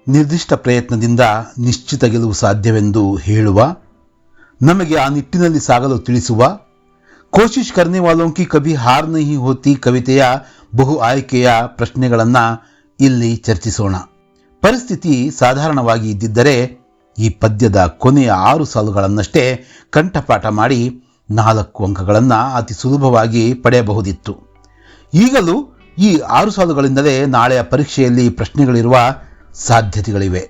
ನಿರ್ದಿಷ್ಟ ಪ್ರಯತ್ನದಿಂದ ನಿಶ್ಚಿತ ಗೆಲುವು ಸಾಧ್ಯವೆಂದು ಹೇಳುವ, ನಮಗೆ ಆ ನಿಟ್ಟಿನಲ್ಲಿ ಸಾಗಲು ತಿಳಿಸುವ ಕೋಶಿಶ್ ಕರ್ನೆ ವಾಲೋಂ ಕಿ ಕಭಿ ಹಾರ್ ನಹೀ ಹೋತಿ ಕವಿತೆಯ ಬಹು ಆಯ್ಕೆಯ ಪ್ರಶ್ನೆಗಳನ್ನು ಇಲ್ಲಿ ಚರ್ಚಿಸೋಣ. ಪರಿಸ್ಥಿತಿ ಸಾಧಾರಣವಾಗಿ ಇದ್ದಿದ್ದರೆ ಈ ಪದ್ಯದ ಕೊನೆಯ 6 ಸಾಲುಗಳನ್ನಷ್ಟೇ ಕಂಠಪಾಠ ಮಾಡಿ 4 ಅಂಕಗಳನ್ನು ಅತಿ ಸುಲಭವಾಗಿ ಪಡೆಯಬಹುದಿತ್ತು. ಈಗಲೂ ಈ 6 ಸಾಲುಗಳಿಂದಲೇ ನಾಳೆಯ ಪರೀಕ್ಷೆಯಲ್ಲಿ ಪ್ರಶ್ನೆಗಳಿರುವ ಸಾಧ್ಯತೆಗಳಿವೆ.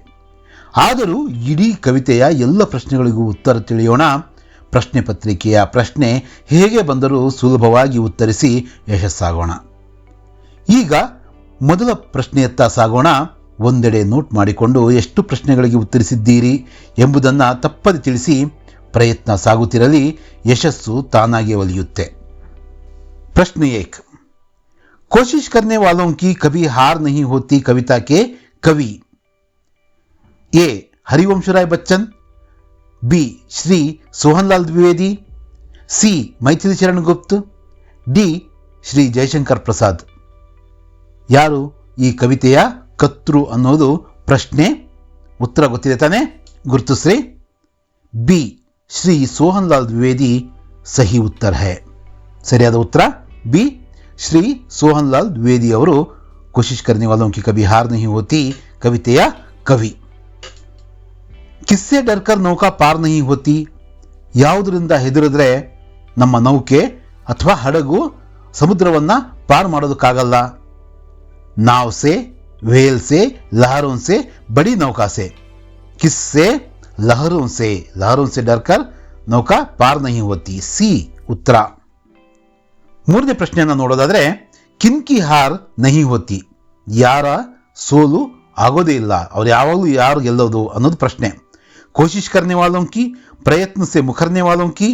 ಆದರೂ ಇಡೀ ಕವಿತೆಯ ಎಲ್ಲ ಪ್ರಶ್ನೆಗಳಿಗೂ ಉತ್ತರ ತಿಳಿಯೋಣ. ಪ್ರಶ್ನೆ ಪತ್ರಿಕೆಯ ಪ್ರಶ್ನೆ ಹೇಗೆ ಬಂದರೂ ಸುಲಭವಾಗಿ ಉತ್ತರಿಸಿ ಯಶಸ್ಸಾಗೋಣ. ಈಗ ಮೊದಲ ಪ್ರಶ್ನೆಯತ್ತ ಸಾಗೋಣ. ಒಂದೆಡೆ ನೋಟ್ ಮಾಡಿಕೊಂಡು ಎಷ್ಟು ಪ್ರಶ್ನೆಗಳಿಗೆ ಉತ್ತರಿಸಿದ್ದೀರಿ ಎಂಬುದನ್ನು ತಪ್ಪದೆ ತಿಳಿಸಿ. ಪ್ರಯತ್ನ ಸಾಗುತ್ತಿರಲಿ, ಯಶಸ್ಸು ತಾನಾಗಿ ಒಲಿಯುತ್ತೆ. ಪ್ರಶ್ನೆ 1. ಕೋಶಿಶ್ ಕರ್ನೆ ವಾಲೋಂ ಕಿ ಕಭಿ ಹಾರ್ ನಹೀ ಹೋತಿ ಕವಿತಾ के कवि ए हरिवंशराय बच्चन, बी श्री सोहनलाल द्विवेदी, सी मैथिली चरण गुप्त, डी श्री जयशंकर प्रसाद. ಯಾರು ಈ ಕವಿತೆಯ ಕರ್ತೃ ಅನ್ನೋದು ಪ್ರಶ್ನೆ. ಉತ್ತರ ಗೊತ್ತಿದೆ ತಾನೆ? ಗುರುತಿಸ್ರಿ. ಬಿ ಶ್ರೀ ಸೋಹನ್ಲಾಲ್ ದ್ವಿವೇದಿ ಸಹಿ ಉತ್ತರ ಹೈ. ಸರಿಯಾದ ಉತ್ತರ ಬಿ ಶ್ರೀ ಸೋಹನ್ಲಾಲ್ ದ್ವಿವೇದಿ ಅವರು ಕೋಶಿಶ್ ಕರ್ನೆ ವಾಲೋಂ ಕಿ ಕಭಿ ಹಾರ್ ನಹೀ ಹೋತಿ ಕವಿತೆಯ ಕವಿ. ಕಿಸ್ಸೆ ಡರ್ಕರ್ ನೌಕಾ ಪಾರ್ ನಹೀ ಹೋತಿ, ಯಾವುದರಿಂದ ಹೆದರಿದ್ರೆ ನಮ್ಮ ನೌಕೆ ಅಥವಾ ಹಡಗು ಸಮುದ್ರವನ್ನು ಪಾರು ಮಾಡೋದಕ್ಕಾಗಲ್ಲ. नाव से, व्हेल से, लहरों से, बड़ी नौका से. किससे? लहरों से. लहरों से डरकर नौका पार नहीं होती. सी ಉತ್ತರ. ಮೂರನೇ ಪ್ರಶ್ನೆಯನ್ನು ನೋಡೋದಾದ್ರೆ, ಕಿನ್ಕಿ ಹಾರ್ ನಹಿ ಹೋತಿ, ಯಾರ ಸೋಲು ಆಗೋದೇ ಇಲ್ಲ, ಅವ್ರು ಯಾವಾಗಲೂ ಯಾರು ಗೆಲ್ಲೋದು ಅನ್ನೋದು ಪ್ರಶ್ನೆ. ಕೋಶಿಶ್ ಕರ್ನೆ ವಾಲೋಂ ಕಿ, ಪ್ರಯತ್ನ ಸೆ ಮುಖರ್ನೆ ವಾಲೋಂ ಕಿ,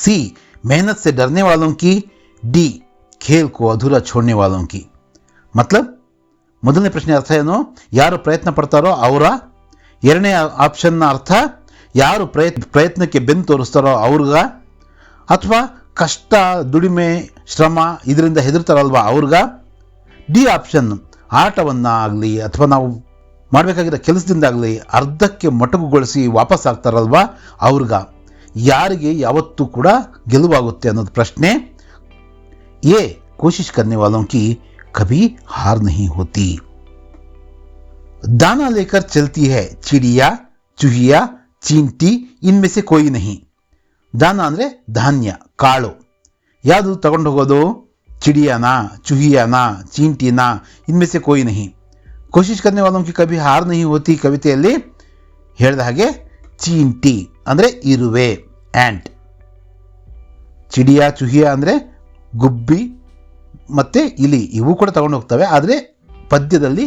ಸಿ मेहनत से डरने वालों की, डी खेल को अधूरा छोड़ने वालों की. ಮತ್ಲಬ್ ಮೊದಲನೇ ಪ್ರಶ್ನೆ ಅರ್ಥ ಏನು? ಯಾರು ಪ್ರಯತ್ನ ಪಡ್ತಾರೋ ಅವರ. ಎರಡನೇ ಆಪ್ಷನ್ನ ಅರ್ಥ ಯಾರು ಪ್ರಯತ್ನಕ್ಕೆ ಬೆನ್ನು ತೋರಿಸ್ತಾರೋ ಅವ್ರಿಗ, ಅಥವಾ ಕಷ್ಟ, ದುಡಿಮೆ, ಶ್ರಮ ಇದರಿಂದ ಹೆದರ್ತಾರಲ್ವಾ ಅವ್ರಿಗ. ಡಿ ಆಪ್ಷನ್ ಆಟವನ್ನಾಗಲಿ ಅಥವಾ ನಾವು ಮಾಡಬೇಕಾಗಿರೋ ಕೆಲಸದಿಂದಾಗಲಿ ಅರ್ಧಕ್ಕೆ ಮೊಟಕುಗೊಳಿಸಿ ವಾಪಸ್ ಆಗ್ತಾರಲ್ವಾ ಅವ್ರಿಗ. ಯಾರಿಗೆ ಯಾವತ್ತೂ ಕೂಡ ಗೆಲುವಾಗುತ್ತೆ ಅನ್ನೋದು ಪ್ರಶ್ನೆ. ಎ ಕೋಶಿಶ್ ಕರ್ನೆ ವಾಲೋಂ ಕಿ कभी हार नहीं होती. दाना लेकर चलती है चिड़िया, चूहिया, चींटी, इनमें से कोई नहीं. ದಾನ ಅಂದರೆ ಧಾನ್ಯ, ಕಾಳು. ಯಾವುದು ತಗೊಂಡು ಹೋಗೋದು? ಚಿಡಿಯಾನ, ಚುಹಿಯಾನ, ಚೀಂಟಿನ, ಇನ್ಮೆ ಸೆ ಕೋಯಿ ನಹಿ. ಕೋಶಿಶ್ ಕರ್ನೆ ವಾಲೋಂ ಕಿ ಕಭಿ ಹಾರ್ ನಹಿ ಹೋತಿ ಕವಿತೆಯಲ್ಲಿ ಹೇಳಿದ ಹಾಗೆ ಚೀಂಟಿ ಅಂದರೆ ಇರುವೆ, ಆ್ಯಂಟ್. ಚಿಡಿಯಾ, ಚುಹಿಯಾ ಅಂದರೆ ಗುಬ್ಬಿ ಮತ್ತು ಇಲಿ, ಇವು ಕೂಡ ತಗೊಂಡು ಹೋಗ್ತವೆ. ಆದರೆ ಪದ್ಯದಲ್ಲಿ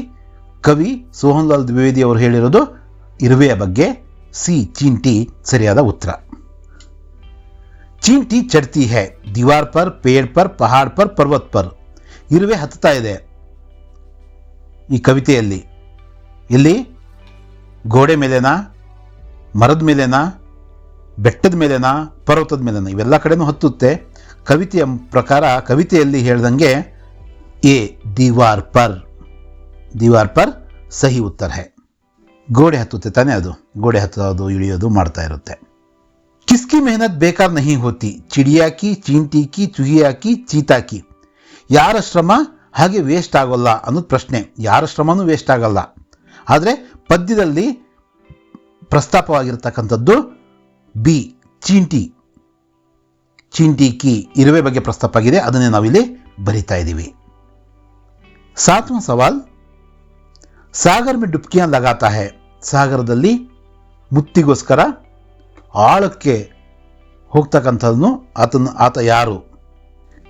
ಕವಿ ಸೋಹನ್ಲಾಲ್ ದ್ವಿವೇದಿ ಅವರು ಹೇಳಿರೋದು ಇರುವೆಯ ಬಗ್ಗೆ. ಸಿ ಚೀಂಟಿ ಸರಿಯಾದ ಉತ್ತರ. ಚೀಂಟಿ ಚಡ್ತಿ ಹೈ ದೀವಾರ್ ಪರ್, ಪೇಡ್ ಪರ್, ಪಹಾಡ್ ಪರ್, ಪರ್ವತ್ ಪರ್. ಇರುವೆ ಹತ್ತುತ್ತಾ ಇದೆ ಈ ಕವಿತೆಯಲ್ಲಿ. ಇಲ್ಲಿ ಗೋಡೆ ಮೇಲೆನಾ, ಮರದ ಮೇಲೆನಾ, ಬೆಟ್ಟದ ಮೇಲೆನಾ, ಪರ್ವತದ ಮೇಲೆನಾ, ಇವೆಲ್ಲ ಕಡೆನೂ ಹತ್ತುತ್ತೆ. ಕವಿತೆಯ ಪ್ರಕಾರ ಕವಿತೆಯಲ್ಲಿ ಹೇಳ್ದಂಗೆ A Deewar per, Deewar per ಸಹಿ ಉತ್ತರ ಹೈ. ಗೋಡೆ ಹತ್ತುತ್ತೆ ತಾನೇ, ಅದು ಗೋಡೆ ಹತ್ತೋದು ಇಳಿಯೋದು ಮಾಡ್ತಾ ಇರುತ್ತೆ. ಕಿಸ್ಕಿ ಮೆಹನತ್ ಬೇಕಾರ ನಹಿ ಹೋತಿ, ಚಿಡಿಯಾ ಕಿ, ಚೀಂಟಿ ಕಿ, ಚುಹಿಯಾ ಕಿ, ಚೀತಾ ಕಿ. ಯಾರ ಶ್ರಮ ಹಾಗೆ ವೇಸ್ಟ್ ಆಗೋಲ್ಲ ಅನ್ನೋದು ಪ್ರಶ್ನೆ. ಯಾರ ಶ್ರಮನೂ ವೇಸ್ಟ್ ಆಗಲ್ಲ. ಆದರೆ ಪದ್ಯದಲ್ಲಿ ಪ್ರಸ್ತಾಪವಾಗಿರ್ತಕ್ಕಂಥದ್ದು ಬಿ ಚೀಂಟಿ. ಚೀಂಟಿ ಕಿ ಇರುವೆ ಬಗ್ಗೆ ಪ್ರಸ್ತಾಪ ಆಗಿದೆ, ಅದನ್ನೇ ನಾವಿಲ್ಲಿ ಬರಿತಾ ಇದ್ದೀವಿ. 7ವಾं ಸವಾಲ್, ಸಾಗರ್ ಮೇ ಡುಬ್ಕಿಯಾಂ ಲಗಾತಾ ಹೈ. ಸಾಗರದಲ್ಲಿ ಮುತ್ತಿಗೋಸ್ಕರ ಆಳಕ್ಕೆ ಹೋಗ್ತಕ್ಕಂಥದ್ದು ಆತ ಯಾರು?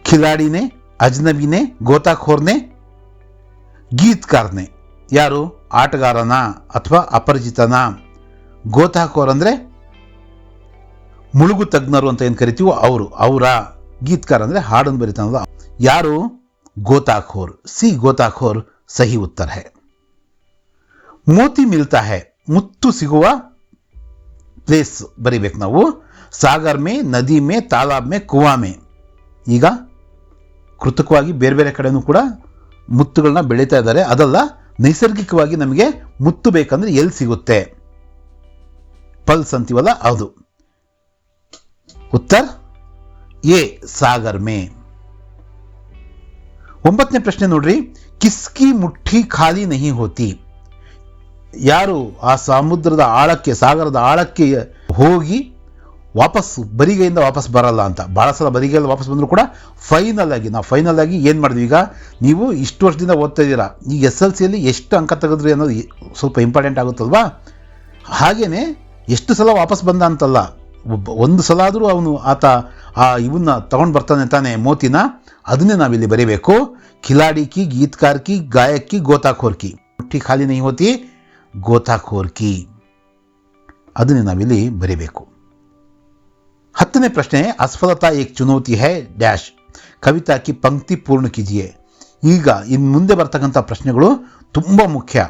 ಖಿಲಾಡಿನೇ, ಅಜ್ನಬಿನೇ, ಗೋತಾಖೋರ್ನೇ, ಗೀತ್ಕಾರ್ನೇ. ಯಾರು? ಆಟಗಾರನ ಅಥವಾ ಅಪರಿಚಿತನ? ಗೋತಾಖೋರ್ ಅಂದರೆ ಮುಳುಗು ತಜ್ಞರು ಅಂತ ಏನು ಕರಿತೀವೋ ಅವರು, ಅವರ. ಗೀತ್ಕಾರ ಅಂದರೆ ಹಾಡನ್ನು ಬರಿತಾನಲ್ಲ ಯಾರು? ಗೋತಾಖೋರ್. ಸಿ ಗೋತಾಖೋರ್ ಸಹಿ ಉತ್ತರ ಹೈ. ಮೋತಿ ಮಿಲ್ತಾ ಹೈ, ಮುತ್ತು ಸಿಗುವ ಪ್ಲೇಸ್ ಬರಿಬೇಕು ನಾವು. ಸಾಗರ್ ಮೇ, ನದಿ ಮೇ, ತಾಲಾಬ್ ಮೇ, ಕುವಾ ಮೇ. ಈಗ ಕೃತಕವಾಗಿ ಬೇರೆ ಬೇರೆ ಕಡೆನೂ ಕೂಡ ಮುತ್ತುಗಳನ್ನ ಬೆಳೀತಾ ಇದ್ದಾರೆ. ಅದಲ್ಲ, ನೈಸರ್ಗಿಕವಾಗಿ ನಮಗೆ ಮುತ್ತು ಬೇಕಂದ್ರೆ ಎಲ್ಲಿ ಸಿಗುತ್ತೆ? ಪಲ್ಸ್ ಅಂತೀವಲ್ಲ ಅದು. ಉತ್ತರ ಎ, ಸಾಗರ್ ಮೇ. 9ನೇ ಪ್ರಶ್ನೆ ನೋಡ್ರಿ, ಕಿಸ್ಕಿ ಮುಠ್ಠಿ ಖಾಲಿ ನಹಿ ಹೋತಿ. ಯಾರು ಆ ಸಮುದ್ರದ ಆಳಕ್ಕೆ, ಸಾಗರದ ಆಳಕ್ಕೆ ಹೋಗಿ ವಾಪಸ್ ಬರಿಗೈಯಿಂದ ವಾಪಸ್ ಬರಲ್ಲ ಅಂತ. ಭಾಳ ಸಲ ಬರಿಗೈಯಲ್ಲಿ ವಾಪಸ್ ಬಂದರೂ ಕೂಡ ನಾವು ಫೈನಲ್ ಆಗಿ ಏನು ಮಾಡಿದ್ವಿ? ಈಗ ನೀವು ಇಷ್ಟು ವರ್ಷದಿಂದ ಓದ್ತಾ ಇದ್ದೀರಾ, ಈಗ SLCಯಲ್ಲಿ ಎಷ್ಟು ಅಂಕ ತೆಗೆದ್ರಿ ಅನ್ನೋದು ಸ್ವಲ್ಪ ಇಂಪಾರ್ಟೆಂಟ್ ಆಗುತ್ತಲ್ವಾ? ಹಾಗೇನೆ ಎಷ್ಟು ಸಲ ವಾಪಸ್ ಬಂದ ಅಂತಲ್ಲ, ಒಂದು ಸಲ ಆದರೂ ಆತ ಇವನ್ನ ತಗೊಂಡು ಬರ್ತಾನೆ ತಾನೆ, ಮೋತಿನ. ಅದನ್ನೇ ನಾವಿಲ್ಲಿ ಬರೀಬೇಕು. ಖಿಲಾಡಿ ಕಿ, ಗೀತ್ಕಾರ್ ಕಿ, ಗಾಯಕ್ ಕಿ, ಗೋತಾಖೋರ್ ಕಿ. ಮುಠ್ಠಿ ಖಾಲಿ ನಹಿ ಹೋತಿ, ಗೋತಾಖೋರ್ ಕಿ. ಅದನ್ನೇ ನಾವಿಲ್ಲಿ ಬರೀಬೇಕು. 10ನೇ ಪ್ರಶ್ನೆ, ಅಸ್ಫಲತಾ ಏಕ್ ಚುನೌತಿ ಹೈ ಡ್ಯಾಶ್, ಕವಿತಾ ಕಿ ಪಂಕ್ತಿ ಪೂರ್ಣ ಕೀಜಿಯೇ. ಈಗ ಇನ್ನು ಮುಂದೆ ಬರ್ತಕ್ಕಂಥ ಪ್ರಶ್ನೆಗಳು ತುಂಬ ಮುಖ್ಯ.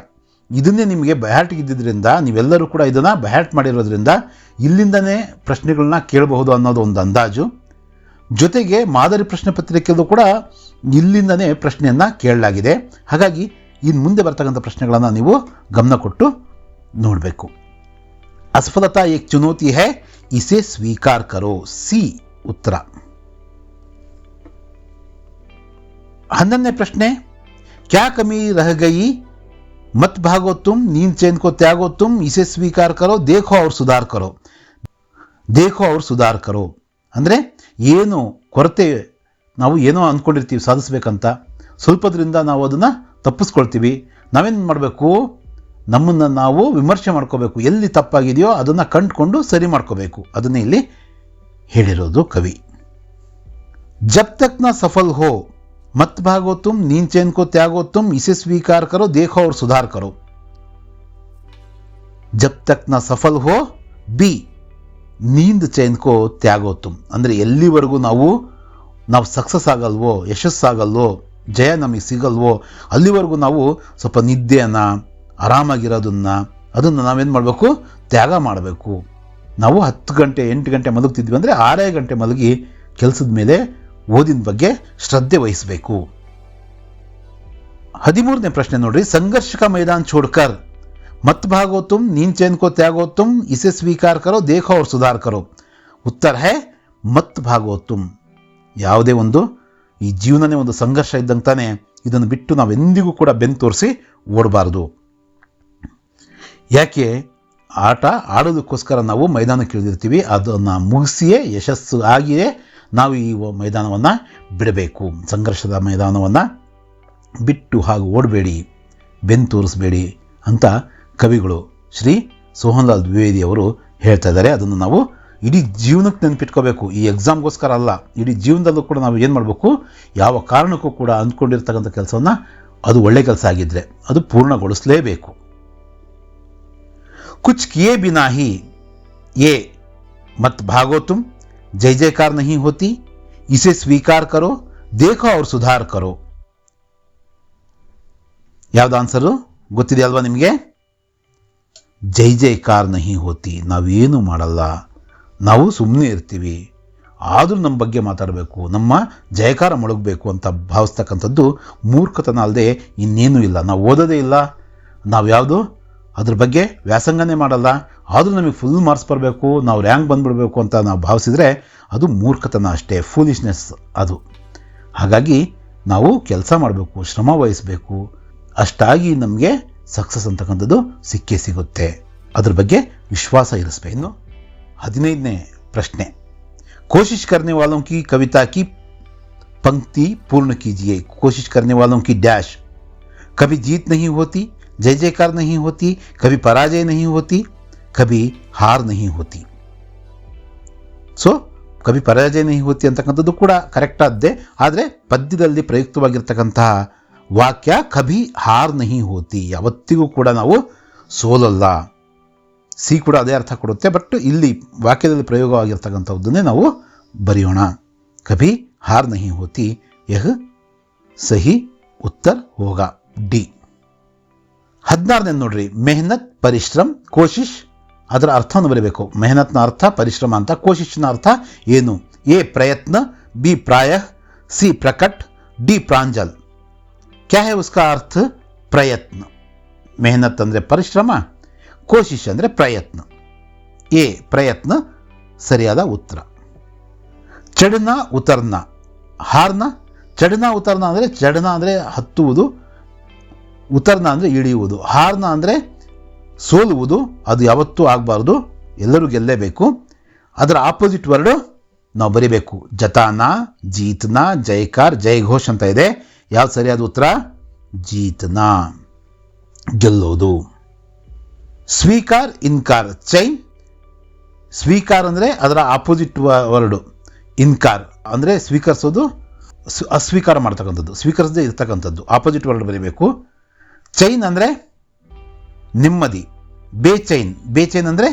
ಇದನ್ನೇ ನಿಮಗೆ ಬಹ್ಯಾಟ್ ಇದ್ದಿದ್ದರಿಂದ, ನೀವೆಲ್ಲರೂ ಕೂಡ ಇದನ್ನು ಬಹ್ಯಾಟ್ ಮಾಡಿರೋದ್ರಿಂದ ಇಲ್ಲಿಂದನೇ ಪ್ರಶ್ನೆಗಳನ್ನ ಕೇಳಬಹುದು ಅನ್ನೋದು ಒಂದು ಅಂದಾಜು. ಜೊತೆಗೆ ಮಾದರಿ ಪ್ರಶ್ನೆ ಪತ್ರಿಕೆಯಲ್ಲೂ ಕೂಡ ಇಲ್ಲಿಂದನೇ ಪ್ರಶ್ನೆಯನ್ನು ಕೇಳಲಾಗಿದೆ. ಹಾಗಾಗಿ ಇನ್ನು ಮುಂದೆ ಬರ್ತಕ್ಕಂಥ ಪ್ರಶ್ನೆಗಳನ್ನು ನೀವು ಗಮನ ಕೊಟ್ಟು ನೋಡಬೇಕು. असफलता एक चुनौती है, इसे स्वीकार करो. सी उत्तर. 11ನೇ ಪ್ರಶ್ನೆ, क्या कमी रह गई, मत भागो तुम, नींद चैन को त्यागो तुम, इसे स्वीकार करो, देखो और सुधार करो. देखो और सुधार करो ಅಂದರೆ ಏನು ಕೊರತೆ, ನಾವು ಏನೋ ಅಂದ್ಕೊಂಡಿರ್ತೀವಿ ಸಾಧಿಸ್ಬೇಕಂತ, ಸ್ವಲ್ಪದ್ರಿಂದ ನಾವು ಅದನ್ನು ತಪ್ಪಿಸ್ಕೊಳ್ತೀವಿ. ನಾವೇನು ಮಾಡಬೇಕು? ನಮ್ಮನ್ನು ನಾವು ವಿಮರ್ಶೆ ಮಾಡ್ಕೋಬೇಕು. ಎಲ್ಲಿ ತಪ್ಪಾಗಿದೆಯೋ ಅದನ್ನು ಕಂಡುಕೊಂಡು ಸರಿ ಮಾಡ್ಕೋಬೇಕು. ಅದನ್ನೇ ಇಲ್ಲಿ ಹೇಳಿರೋದು ಕವಿ. ಜಬ್ ತಕ್ ನ ಸಫಲ್ ಹೋ, ಮತ್ ಭಾಗೋ ತುಮ್, ನೀನ್ ಚೈನ್ ಕೋ ತ್ಯಾಗೋ ತುಮ್, ಇಸೆ ಸ್ವೀಕಾರ ಕರೋ, ದೇಖೋ ಔರ್ ಸುಧಾರ್ ಕರೋ. ಜಬ್ ತಕ್ ನ ಸಫಲ್ ಹೋ, ಬಿ, ನೀಂದ್ ಚೈನ್ ಕೋ ತ್ಯಾಗೋ ತುಮ್. ಅಂದರೆ ಎಲ್ಲಿವರೆಗೂ ನಾವು ಸಕ್ಸಸ್ ಆಗಲ್ವೋ, ಯಶಸ್ಸಾಗಲ್ವೋ, ಜಯ ನಮಗೆ ಸಿಗಲ್ವೋ, ಅಲ್ಲಿವರೆಗೂ ನಾವು ಸ್ವಲ್ಪ ನಿದ್ದೆಯನ್ನು, ಅದನ್ನು ನಾವೇನು ಮಾಡಬೇಕು? ತ್ಯಾಗ ಮಾಡಬೇಕು. ನಾವು 10 ಗಂಟೆ 8 ಗಂಟೆ ಮಲಗ್ತಿದ್ವಿ ಅಂದರೆ 6 ಗಂಟೆ ಮಲಗಿ ಕೆಲಸದ ಮೇಲೆ ಓದಿನ ಬಗ್ಗೆ ಶ್ರದ್ಧೆ ವಹಿಸಬೇಕು. 13ನೇ ಪ್ರಶ್ನೆ ನೋಡ್ರಿ, ಸಂಘರ್ಷ ಕಾ ಮೈದಾನ್ ಛೋಡ್ಕರ್ ಮತ್ ಭಾಗೋ ತುಮ್, ನೀನ್ ಚೈನ್ ಕೋ ತ್ಯಾಗೋ ತುಮ್, ಇಸೆ ಸ್ವೀಕಾರ ಕರೋ, ದೇಖೋ ಔರ್ ಸುಧಾರ್ ಕರೋ. ಉತ್ತರ ಹೈ ಮತ್ ಭಾಗೋ ತುಮ್. ಯಾವುದೇ ಒಂದು ಈ ಜೀವನನೇ ಒಂದು ಸಂಘರ್ಷ ಇದ್ದಂಗೆ ತಾನೆ, ಇದನ್ನು ಬಿಟ್ಟು ನಾವೆಂದಿಗೂ ಕೂಡ ಬೆನ್ನು ತೋರಿಸಿ ಓಡಬಾರ್ದು. ಯಾಕೆ? ಆಟ ಆಡೋದಕ್ಕೋಸ್ಕರ ನಾವು ಮೈದಾನಕ್ಕೆ ಇಳಿದಿರ್ತೀವಿ. ಅದನ್ನು ಮುಗಿಸಿಯೇ, ಯಶಸ್ಸು ಆಗಿಯೇ ನಾವು ಈ ಮೈದಾನವನ್ನು ಬಿಡಬೇಕು. ಸಂಘರ್ಷದ ಮೈದಾನವನ್ನು ಬಿಟ್ಟು ಹಾಗೆ ಓಡಬೇಡಿ, ಬೆನ್ನು ತೋರಿಸ್ಬೇಡಿ ಅಂತ ಕವಿಗಳು ಶ್ರೀ ಸೋಹನ್ ಲಾಲ್ ದ್ವಿವೇದಿ ಅವರು ಹೇಳ್ತಾ ಇದ್ದಾರೆ. ಅದನ್ನು ನಾವು ಇಡೀ ಜೀವನಕ್ಕೆ ನೆನಪಿಟ್ಕೋಬೇಕು. ಈ ಎಕ್ಸಾಮ್ಗೋಸ್ಕರ ಅಲ್ಲ, ಇಡೀ ಜೀವನದಲ್ಲೂ ಕೂಡ ನಾವು ಏನು ಮಾಡಬೇಕು? ಯಾವ ಕಾರಣಕ್ಕೂ ಕೂಡ ಅಂದ್ಕೊಂಡಿರ್ತಕ್ಕಂಥ ಕೆಲಸವನ್ನು, ಅದು ಒಳ್ಳೆ ಕೆಲಸ ಆಗಿದ್ದರೆ ಅದು ಪೂರ್ಣಗೊಳಿಸಲೇಬೇಕು. कुछ किए बिना ही, ये मत भागो तुम, जय जयकार नहीं होती, इसे स्वीकार करो, देखो और सुधार करो. ಯಾವ್ದು ಆನ್ಸರು ಗೊತ್ತಿದೆ ಅಲ್ವಾ ನಿಮಗೆ? ಜೈ ಜೈಕಾರ ನಹಿ ಹೋತಿ. ನಾವೇನು ಮಾಡಲ್ಲ, ನಾವು ಸುಮ್ಮನೆ ಇರ್ತೀವಿ, ಆದರೂ ನಮ್ಮ ಬಗ್ಗೆ ಮಾತಾಡಬೇಕು, ನಮ್ಮ ಜಯಕಾರ ಮೊಳಗಬೇಕು ಅಂತ ಭಾವಿಸ್ತಕ್ಕಂಥದ್ದು ಮೂರ್ಖತನ ಅಲ್ಲದೆ ಇನ್ನೇನೂ ಇಲ್ಲ. ನಾವು ಓದೋದೇ ಇಲ್ಲ, ನಾವು ಯಾವುದು ಅದ್ರ ಬಗ್ಗೆ ವ್ಯಾಸಂಗನೇ ಮಾಡಲ್ಲ, ಆದರೂ ನಮಗೆ ಫುಲ್ ಮಾರ್ಕ್ಸ್ ಬರಬೇಕು, ನಾವು ರ್ಯಾಂಕ್ ಬಂದುಬಿಡಬೇಕು ಅಂತ ನಾವು ಭಾವಿಸಿದರೆ ಅದು ಮೂರ್ಖತನ ಅಷ್ಟೇ, ಫೂಲಿಶ್ನೆಸ್ ಅದು. ಹಾಗಾಗಿ ನಾವು ಕೆಲಸ ಮಾಡಬೇಕು, ಶ್ರಮ ವಹಿಸಬೇಕು, ಅಷ್ಟಾಗಿ ನಮಗೆ ಸಕ್ಸಸ್ ಅಂತಕ್ಕಂಥದ್ದು ಸಿಕ್ಕೇ ಸಿಗುತ್ತೆ. ಅದ್ರ ಬಗ್ಗೆ ವಿಶ್ವಾಸ ಇರಿಸ್ಬೇಕು. ಇನ್ನು 15ನೇ ಪ್ರಶ್ನೆ, ಕೋಶಿಶ್ ಕರ್ನೆ ವಾಲೋಂ ಕಿ ಕವಿತಾ ಕಿ पंक्ति पूर्ण कीजिए. कोशिश करने वालों की डैश, कभी जीत नहीं होती, जय जयकार नहीं होती, कभी पराजय नहीं होती, कभी हार नहीं होती. ಸೊ ಕವಿ ಪರಾಜಯ ನಹಿ ಹೋತಿ ಅಂತಕ್ಕಂಥದ್ದು ಕೂಡ ಕರೆಕ್ಟ್ ಆದ್ದೆ. ಆದರೆ ಪದ್ಯದಲ್ಲಿ ಪ್ರಯುಕ್ತವಾಗಿರ್ತಕ್ಕಂತಹ ವಾಕ್ಯ ಕಭಿ ಹಾರ್ ನಹಿ ಹೋತಿ, ಯಾವತ್ತಿಗೂ ಕೂಡ ನಾವು ಸೋಲಲ್ಲ. ಸಿ ಕೂಡ ಅದೇ ಅರ್ಥ ಕೊಡುತ್ತೆ, ಬಟ್ ಇಲ್ಲಿ ವಾಕ್ಯದಲ್ಲಿ ಪ್ರಯೋಗವಾಗಿರ್ತಕ್ಕಂಥದ್ದನ್ನೇ ನಾವು ಬರೆಯೋಣ. ಕಭಿ ಹಾರ್ ನಹಿ ಹೋತಿ, ಯಹ ಸಹಿ ಉತ್ತರ ಹೋಗಾ ಡಿ. 16ನೇ ನೋಡ್ರಿ, ಮೆಹನತ್ ಪರಿಶ್ರಮ್ ಕೋಶಿಶ್, ಅದರ ಅರ್ಥವನ್ನು ಬರೀಬೇಕು. ಮೆಹನತ್ನ ಅರ್ಥ ಪರಿಶ್ರಮ ಅಂತ, ಕೋಶಿಶ್ನ ಅರ್ಥ ಏನು? ಎ ಪ್ರಯತ್ನ, बी प्रायः, सी प्रकट, डी प्रांजल। क्या है उसका अर्थ? प्रयत्न। मेहनत ಅಂದರೆ ಪರಿಶ್ರಮ, ಕೋಶಿಶ್ ಅಂದರೆ ಪ್ರಯತ್ನ. ಎ ಪ್ರಯತ್ನ ಸರಿಯಾದ ಉತ್ತರ. ಚಢನ ಉತರ್ನ, ಹಾರ್ನ. ಚಢನ ಉತರ್ನ ಅಂದರೆ ಚಢನ ಅಂದರೆ ಹತ್ತುವುದು, ಉತರ್ನ ಅಂದರೆ ಇಳಿಯುವುದು, ಹಾರ್ನ ಅಂದರೆ ಸೋಲುವುದು. ಅದು ಯಾವತ್ತೂ ಆಗಬಾರ್ದು, ಎಲ್ಲರೂ ಗೆಲ್ಲೇಬೇಕು. ಅದರ ಆಪೋಸಿಟ್ ವರ್ಡು ನಾವು ಬರಿಬೇಕು. ಜತಾನ, ಜೀತ್ನ, ಜೈಕಾರ್, ಜೈಘೋಷ್ ಅಂತ ಇದೆ. ಯಾವ್ದು ಸರಿಯಾದ ಉತ್ತರ? ಜೀತ್ನ, ಗೆಲ್ಲೋದು. ಸ್ವೀಕಾರ್, ಇನ್ಕಾರ್, ಚೈನ್. ಸ್ವೀಕಾರ ಅಂದರೆ ಅದರ ಆಪೋಸಿಟ್ ವರ್ಡು. ಇನ್ಕಾರ್ ಅಂದರೆ ಸ್ವೀಕರಿಸೋದು, ಅಸ್ವೀಕಾರ ಮಾಡ್ತಕ್ಕಂಥದ್ದು, ಸ್ವೀಕರಿಸದೇ ಇರ್ತಕ್ಕಂಥದ್ದು. ಆಪೋಸಿಟ್ ವರ್ಡ್ ಬರೀಬೇಕು. ಚೈನ್ ಅಂದರೆ ನೆಮ್ಮದಿ. ಬೇಚೈನ್, ಬೇಚೈನ್ ಅಂದರೆ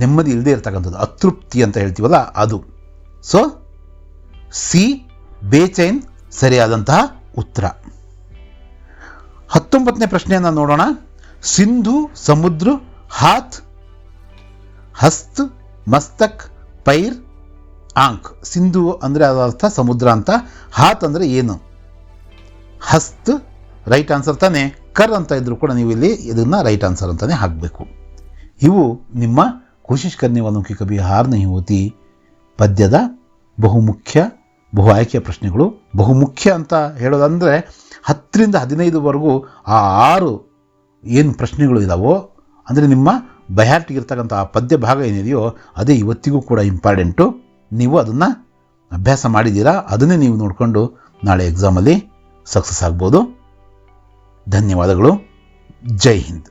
ನೆಮ್ಮದಿ ಇಲ್ಲದೆ ಇರ್ತಕ್ಕಂಥದ್ದು, ಅತೃಪ್ತಿ ಅಂತ ಹೇಳ್ತೀವಲ್ಲ ಅದು. ಸೊ ಸಿ ಬೇಚೈನ್ ಸರಿಯಾದಂತಹ ಉತ್ತರ. 19ನೇ ಪ್ರಶ್ನೆಯನ್ನು ನೋಡೋಣ. ಸಿಂಧು, ಸಮುದ್ರ, ಹಾತ್, ಹಸ್ತ್, ಮಸ್ತಕ್, ಪೈರ್, ಆಂಕ್. ಸಿಂಧು ಅಂದರೆ ಅದರ ಅರ್ಥ ಸಮುದ್ರ ಅಂತ. ಹಾತ್ ಅಂದರೆ ಏನು? ಹಸ್ತ್ ರೈಟ್ ಆನ್ಸರ್ ತಾನೆ. ಕರ್ ಅಂತ ಇದ್ರೂ ಕೂಡ ನೀವು ಇಲ್ಲಿ ಇದನ್ನು ರೈಟ್ ಆನ್ಸರ್ ಅಂತಾನೆ ಹಾಕಬೇಕು. ಇವು ನಿಮ್ಮ ಕೋಶಿಶ್ ಕರ್ನೆ ವಾಲೋಂ ಕಿ ಕಭಿ ಹಾರ್ ನಹೀ ಹೋತಿ ಪದ್ಯದ ಬಹುಮುಖ್ಯ ಬಹು ಆಯ್ಕೆಯ ಪ್ರಶ್ನೆಗಳು. ಬಹುಮುಖ್ಯ ಅಂತ ಹೇಳೋದಂದರೆ 10ರಿಂದ 15ವರೆಗೂ ಆ 6 ಏನು ಪ್ರಶ್ನೆಗಳು ಇದ್ದಾವೋ, ಅಂದರೆ ನಿಮ್ಮ ಬಯಾರ್ಟಿಗಿರ್ತಕ್ಕಂಥ ಆ ಪದ್ಯ ಭಾಗ ಏನಿದೆಯೋ ಅದೇ ಇವತ್ತಿಗೂ ಕೂಡ ಇಂಪಾರ್ಟೆಂಟು. ನೀವು ಅದನ್ನು ಅಭ್ಯಾಸ ಮಾಡಿದ್ದೀರಾ, ಅದನ್ನೇ ನೀವು ನೋಡಿಕೊಂಡು ನಾಳೆ ಎಕ್ಸಾಮಲ್ಲಿ ಸಕ್ಸಸ್ ಆಗ್ಬೋದು. ಧನ್ಯವಾದಗಳು. ಜೈ ಹಿಂದ್.